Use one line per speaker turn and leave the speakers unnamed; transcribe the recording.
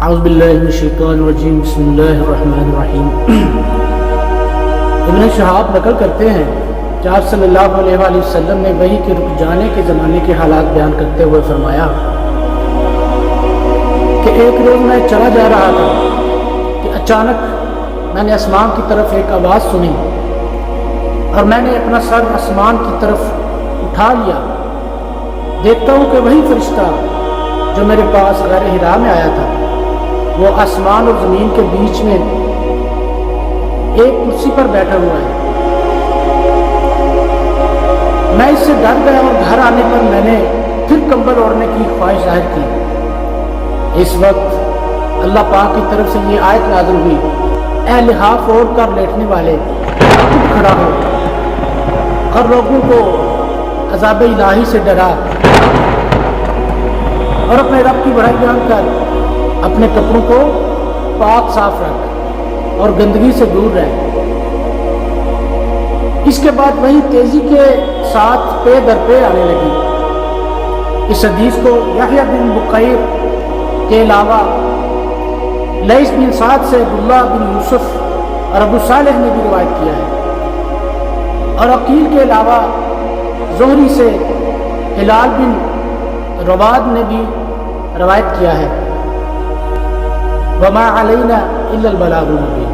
اعوذ باللہ من الشیطان الرجیم بسم اللہ الرحمن الرحیم۔ ابن شہاب نقل کرتے ہیں کہ آپ صلی اللہ علیہ وآلہ وسلم نے وحی کے رک جانے کے زمانے کے حالات بیان کرتے ہوئے فرمایا کہ ایک روز میں چلا جا رہا تھا کہ اچانک میں نے آسمان کی طرف ایک آواز سنی اور میں نے اپنا سر آسمان کی طرف اٹھا لیا۔ دیکھتا ہوں کہ وہی فرشتہ جو میرے پاس غار حرا میں آیا تھا وہ آسمان اور زمین کے بیچ میں ایک کرسی پر بیٹھا ہوا ہے۔ میں اس سے ڈر گیا اور گھر آنے پر میں نے پھر کمبل اوڑھنے کی خواہش ظاہر کی۔ اس وقت اللہ پاک کی طرف سے یہ آیت نازل ہوئی، اے لحاف اوڑھ کر لیٹنے والے اٹھ کھڑا ہو اور لوگوں کو عذاب الہی سے ڈرا اور اپنے رب کی بڑائی بیان کر اپنے کپڑوں کو پاک صاف رکھ اور گندگی سے دور رہ۔ اس کے بعد وہی تیزی کے ساتھ پے در پے آنے لگی۔ اس حدیث کو یحییٰ بن بقیر کے علاوہ لیث بن سعد سے عبداللہ بن یوسف اور ابو صالح نے بھی روایت کیا ہے، اور عقیل کے علاوہ زہری سے ہلال بن رواد نے بھی روایت کیا ہے۔ وما علینا الا البلاغ المبین۔